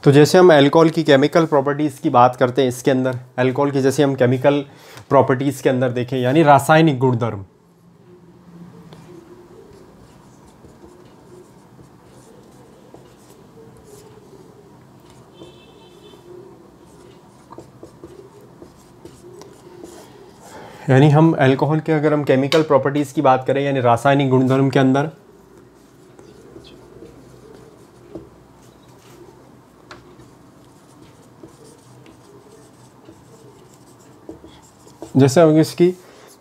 तो जैसे हम अल्कोहल की केमिकल प्रॉपर्टीज़ की बात करते हैं, इसके अंदर अल्कोहल की जैसे हम केमिकल प्रॉपर्टीज़ के अंदर देखें यानी रासायनिक गुणधर्म, यानी हम अल्कोहल के अगर हम केमिकल प्रॉपर्टीज़ की बात करें यानी रासायनिक गुणधर्म के अंदर जैसे हम इसकी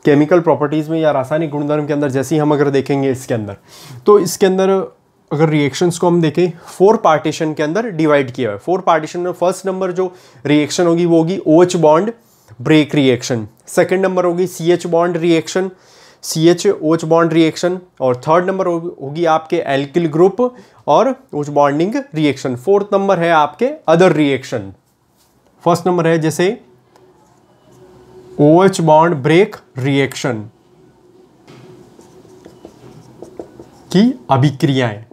केमिकल प्रॉपर्टीज़ में या रासायनिक गुणधर्म के अंदर जैसे ही हम अगर देखेंगे इसके अंदर, तो इसके अंदर अगर रिएक्शंस को हम देखें 4 पार्टीशन के अंदर डिवाइड किया है। 4 पार्टीशन में फर्स्ट नंबर जो रिएक्शन होगी वो होगी OH bond break reaction, second number होगी CH bond reaction, CH OH bond reaction, और थर्ड नंबर होगी आपके एल्किल ग्रुप और OH bonding reaction, fourth number है आपके अदर रिएक्शन। फर्स्ट नंबर है जैसे OH बॉन्ड ब्रेक रिएक्शन की अभिक्रियाएं,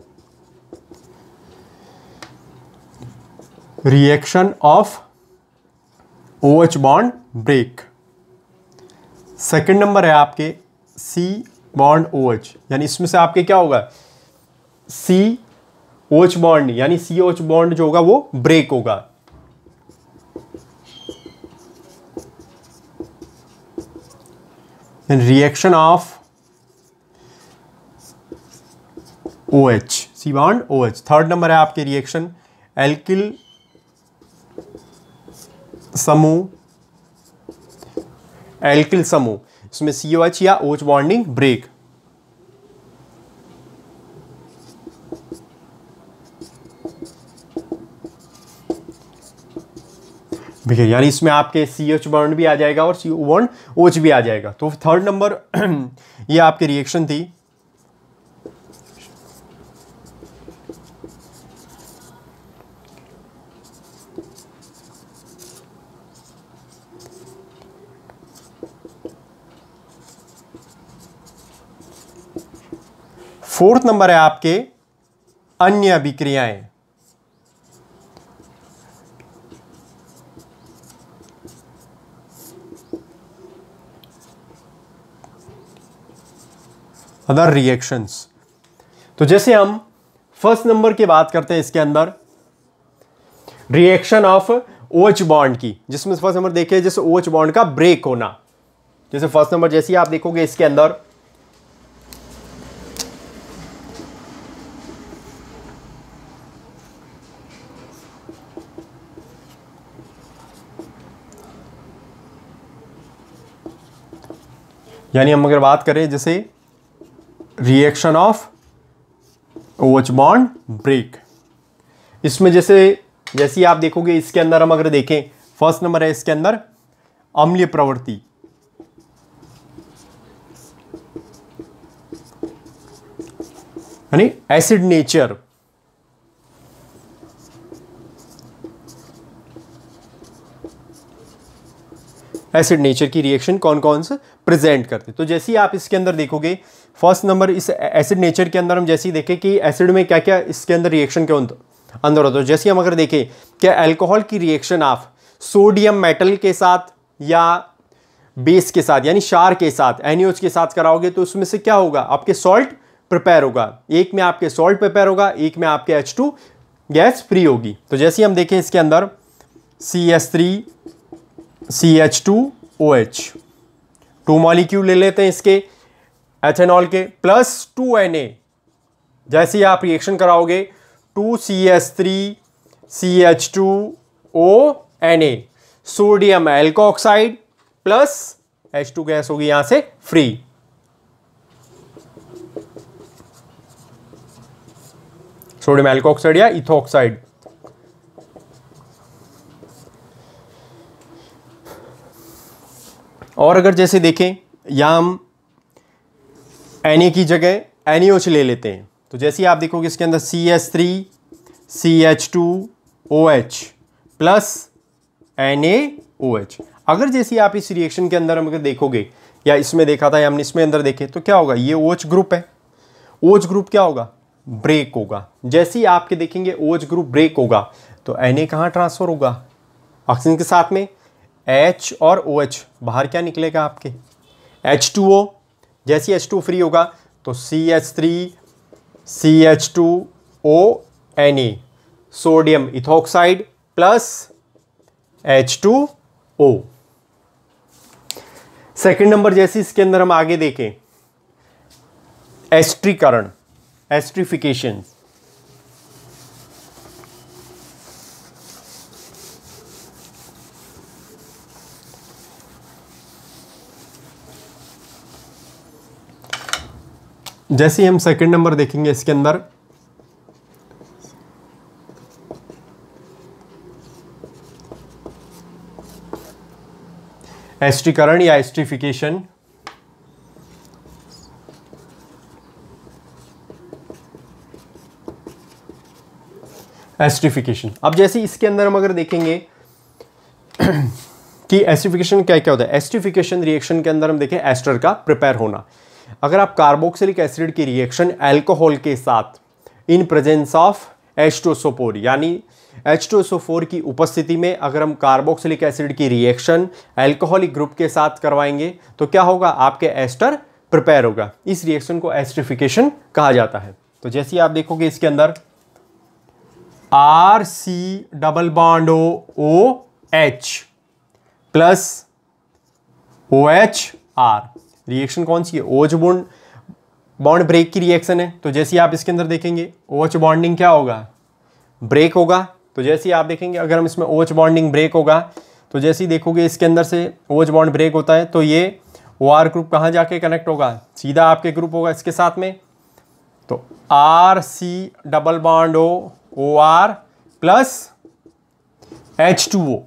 reaction of OH bond break. Second number है आपके C बॉन्ड OH, यानी इसमें से आपके क्या होगा COH बॉन्ड यानी COH बॉन्ड जो होगा वो ब्रेक होगा। Reaction of OH C bond OH। Third number है आपके रिएक्शन एल्किल समूह, एल्किल समूह, इसमें COH या OH बॉन्डिंग ब्रेक। यानी इसमें आपके CH बॉन्ड भी आ जाएगा और CO बॉन्ड OH भी आ जाएगा। तो थर्ड नंबर ये आपकी रिएक्शन थी। फोर्थ नंबर है आपके अन्य अभिक्रियाएं, अदर रिएक्शंस। तो जैसे हम फर्स्ट नंबर की बात करते हैं इसके अंदर रिएक्शन ऑफ OH बॉन्ड की, जिसमें फर्स्ट नंबर देखिए जैसे OH बॉन्ड का ब्रेक होना। जैसे फर्स्ट नंबर जैसे ही आप देखोगे इसके अंदर यानी हम अगर बात करें जैसे reaction of OH bond break, इसमें जैसे ही आप देखोगे इसके अंदर हम अगर देखें फर्स्ट नंबर है इसके अंदर अम्लीय प्रवृत्ति, यानी एसिड नेचर। एसिड नेचर की रिएक्शन कौन कौन से प्रेजेंट करते। तो जैसे ही आप इसके अंदर देखोगे फर्स्ट नंबर इस एसिड नेचर के अंदर हम जैसे ही देखें कि एसिड में क्या क्या इसके अंदर रिएक्शन के अंदर होता है। जैसे हम अगर देखें क्या अल्कोहल की रिएक्शन आप सोडियम मेटल के साथ या बेस के साथ यानी क्षार के साथ NaOH के साथ कराओगे तो उसमें से क्या होगा आपके सॉल्ट प्रिपेयर होगा, एक में आपके सॉल्ट प्रिपेयर होगा, एक में आपके H2 गैस फ्री होगी। तो जैसे ही हम देखें इसके अंदर CH3 CH2OH 2 मॉलिक्यूल ले लेते हैं इसके एथेनॉल के प्लस 2Na, जैसे ही आप रिएक्शन कराओगे 2CH3 CH2ONa sodium alkoxide plus H2 gas होगी यहां से फ्री। सोडियम एल्कोऑक्साइड या इथोऑक्साइड। और अगर जैसे देखें यहां हम Na की जगह NaOH ले लेते हैं, तो जैसे ही आप देखोगे इसके अंदर CH3 CH2OH प्लस NaOH। अगर जैसे आप इस रिएक्शन के अंदर हम अगर देखोगे या इसमें देखा था या हमने इसमें अंदर देखे तो क्या होगा, ये OH ग्रुप है, OH ग्रुप क्या होगा ब्रेक होगा। जैसे ही आपके देखेंगे OH ग्रुप ब्रेक होगा तो Na कहाँ ट्रांसफ़र होगा? ऑक्सीजन के साथ में H और OH, बाहर क्या निकलेगा आपके? H2O। जैसे H2 फ्री होगा तो CH3 CH2O Na, sodium ethoxide plus H2O। Second number जैसे इसके अंदर हम आगे देखें, एस्ट्रीकरण, एस्ट्रिफिकेशन। जैसे हम सेकंड नंबर देखेंगे इसके अंदर, एस्ट्रीकरण या एस्ट्रिफिकेशन। एस्ट्रिफिकेशन, अब जैसे इसके अंदर हम अगर देखेंगे कि एस्ट्रिफिकेशन क्या क्या होता है। एस्ट्रिफिकेशन रिएक्शन के अंदर हम देखें एस्टर का प्रिपेयर होना। अगर आप कार्बोक्सिलिक एसिड की रिएक्शन अल्कोहल के साथ इन प्रेजेंस ऑफ H2SO4 यानी H2SO4 की उपस्थिति में अगर हम कार्बोक्सिलिक एसिड की रिएक्शन अल्कोहलिक ग्रुप के साथ करवाएंगे तो क्या होगा? आपके एस्टर प्रिपेयर होगा। इस रिएक्शन को एस्ट्रिफिकेशन कहा जाता है। तो जैसे आप देखोगे इसके अंदर RC double bond OH plus OHR, reaction कौन सी है? OH बॉन्ड ब्रेक की रिएक्शन है। तो जैसे आप इसके अंदर देखेंगे OH बॉन्डिंग क्या होगा? ब्रेक होगा। तो जैसे आप देखेंगे अगर हम इसमें OH बॉन्डिंग ब्रेक होगा तो जैसे ही देखोगे इसके अंदर से OH बॉन्ड ब्रेक होता है तो ये OR ग्रुप कहाँ जाके कनेक्ट होगा? सीधा आपके ग्रुप होगा इसके साथ में। तो RC double bond OR plus H2O,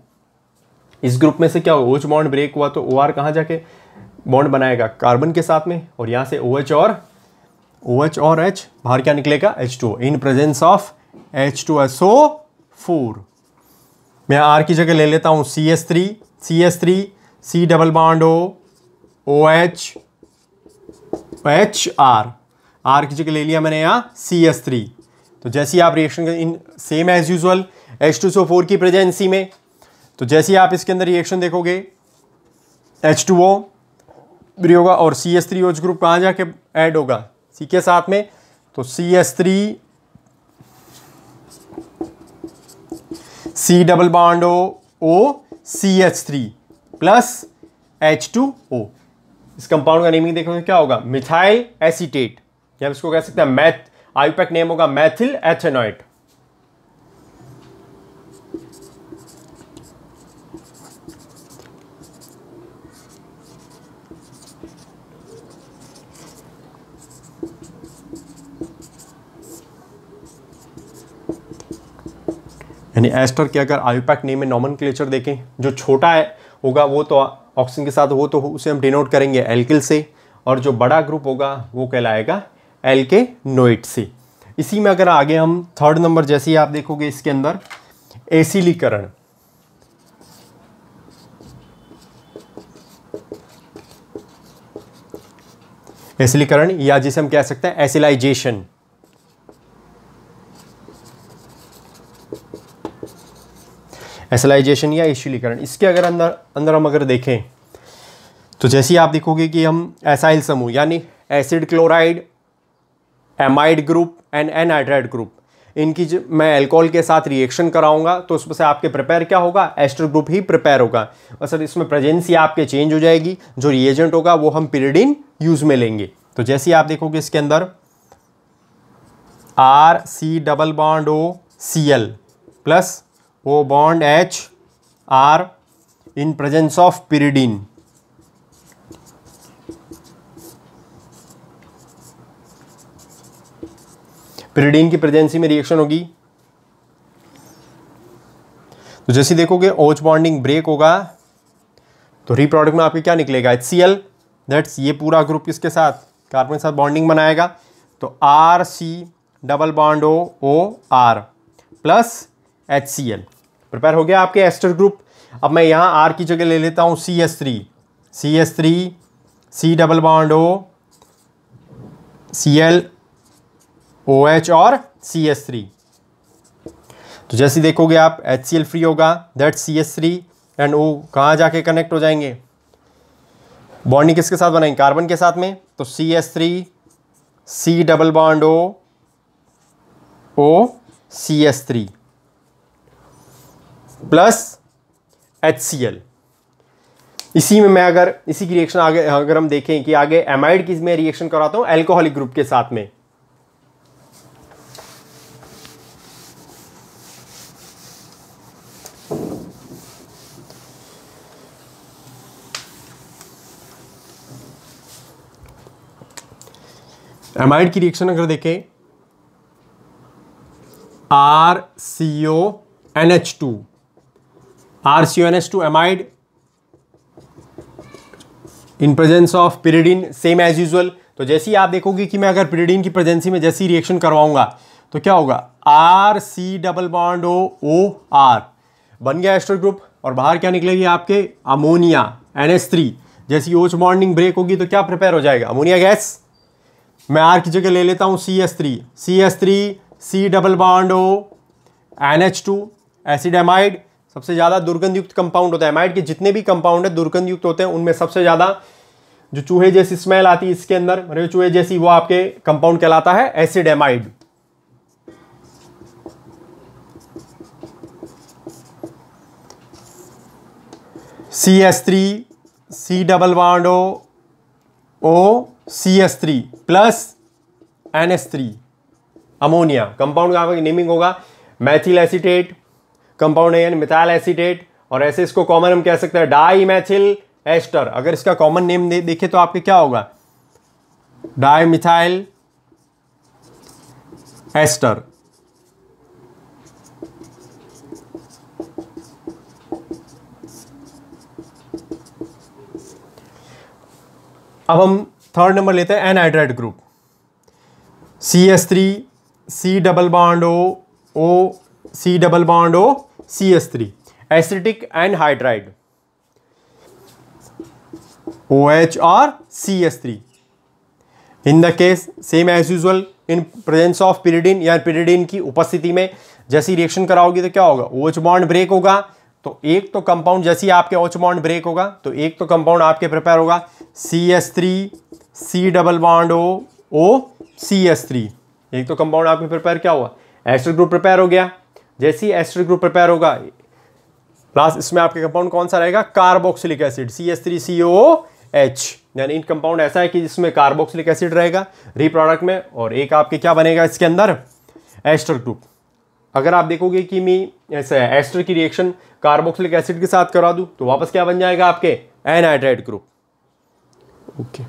इस ग्रुप में से क्या हुआ? OH बॉन्ड ब्रेक हुआ तो OR कहाँ जाके बॉन्ड बनाएगा? कार्बन के साथ में, और यहाँ से OH और H, बाहर क्या निकलेगा? H2O in presence of H2SO4। मैं R की जगह ले लेता हूँ CH3 C double bond OH HR, R की जगह ले लिया मैंने यहाँ CH3। तो जैसे आप reaction in same as usual H2SO4 की प्रेजेंसी में, तो जैसे आप इसके अंदर रिएक्शन देखोगे H2O फ्री होगा और CH3OH ग्रुप कहाँ जाके ऐड होगा? C के साथ में। तो CH3 C double bond O CH3 plus H2O, इस कंपाउंड का नेमिंग देखोगे क्या होगा? मिथाइल एसीटेट, या इसको कह सकते हैं आईयूपैक नेम होगा मैथिल एथेनॉइट। यानी एस्टर के अगर आईयूपैक नेम में नॉमेनक्लेचर देखें, जो छोटा है होगा वो तो ऑक्सीजन के साथ हो तो उसे हम डिनोट करेंगे एल्किल से, और जो बड़ा ग्रुप होगा वो कहलाएगा एल्केनोइड से। इसी में अगर आगे हम थर्ड नंबर जैसे ही आप देखोगे इसके अंदर एसिलीकरण, एसिलीकरण या जिसे हम कह सकते हैं एसिलाइजेशन। एसिलाइजेशन या एसिलीकरण, इसके अगर अंदर हम अगर देखें तो जैसे ही आप देखोगे कि हम एसाइल समूह यानी acid chloride, amide group and anhydride group, इनकी मैं अल्कोहल के साथ रिएक्शन कराऊंगा तो उसमें से आपके प्रिपेयर क्या होगा? एस्टर ग्रुप ही प्रिपेयर होगा। और सर इसमें प्रेजेंसी आपके चेंज हो जाएगी, जो रिएजेंट होगा वो हम पिरिडीन यूज में लेंगे। तो जैसे आप देखोगे इसके अंदर RC double bond OCl plus O bond HR in presence of pyridine, pyridine की प्रेजेंसी में रिएक्शन होगी। तो जैसे देखोगे OH बॉन्डिंग ब्रेक होगा तो रीप्रोडक्ट में आपके क्या निकलेगा? HCl, दैट्स ये पूरा ग्रुप इसके साथ कार्बन के साथ बॉन्डिंग बनाएगा। तो RC double bond OR plus HCl prepare हो गया आपके एस्टर ग्रुप। अब मैं यहाँ R की जगह ले लेता हूँ CH3 C double bond O Cl OH और CH3। तो जैसे देखोगे आप HCl फ्री होगा, दैट CH3 एंड O कहाँ जाके कनेक्ट हो जाएंगे, बॉन्डिंग किसके साथ बनाएंगे, कार्बन के साथ में, तो CH3 C double bond O CH3 plus HCl। इसी में मैं अगर इसी की रिएक्शन आगे अगर हम देखें कि आगे एमाइड की मैं रिएक्शन कराता हूं एल्कोहलिक ग्रुप के साथ में, एमाइड की रिएक्शन अगर देखें RCONH2 amide in presence of pyridine, same as usual. तो जैसे ही आप देखोगे कि मैं अगर पिरिडीन की प्रेजेंसी में जैसी रिएक्शन करवाऊंगा तो क्या होगा, RC डबल बॉन्ड OR बन गया एस्टर ग्रुप, और बाहर क्या निकलेगी आपके अमोनिया NH3। जैसी OH बॉन्डिंग ब्रेक होगी तो क्या प्रिपेयर हो जाएगा, अमोनिया गैस। मैं R की जगह ले लेता हूं CH3 C double bond NH2 acid amide. सबसे ज़्यादा दुर्गंध युक्त कंपाउंड होता है, एमाइड के जितने भी कंपाउंड है दुर्गंध युक्त होते हैं, उनमें सबसे ज़्यादा जो चूहे जैसी स्मेल आती है इसके अंदर, मरे चूहे जैसी, वो आपके कंपाउंड कहलाता है acid amide. CH3 C double bond O CH3 plus NH3 ammonia. Compound का नेमिंग होगा मैथिल एसीटेट कंपाउंड है, यानी मिथाइल एसीटेट, और ऐसे इसको कॉमन हम कह सकते हैं डाई मैथिल एस्टर। अगर इसका कॉमन नेम देखे तो आपके क्या होगा, डाई मिथाइल एस्टर। अब हम थर्ड नंबर लेते हैं anhydride group, CH3 C double bond O C double bond O CH3 acetic anhydride OH और CH3। In the case same as usual in presence of pyridine या pyridine की उपस्थिति में जैसी रिएक्शन कराओगी तो क्या होगा, OH बॉन्ड ब्रेक होगा। तो एक तो कंपाउंड जैसी आपके OH बॉन्ड ब्रेक होगा तो एक तो कंपाउंड आपके प्रिपेयर होगा CH3 C double bond O CH3। एक तो कंपाउंड आपके प्रिपेयर क्या हुआ, एस्टर ग्रुप प्रिपेयर हो गया। जैसे ही एस्टर ग्रुप प्रिपेयर होगा लास्ट इसमें आपके कंपाउंड कौन सा रहेगा, कार्बोक्सिलिक एसिड CH3COOH। यानी इन कंपाउंड ऐसा है कि जिसमें कार्बोक्सिलिक एसिड रहेगा रिप्रोडक्ट में, और एक आपके क्या बनेगा इसके अंदर, एस्टर ग्रुप। अगर आप देखोगे कि मैं ऐसा एस्टर की रिएक्शन कार्बोक्सिलिक एसिड के साथ करा दूं तो वापस क्या बन जाएगा आपके एनहाइड्राइड ग्रुप। ओके।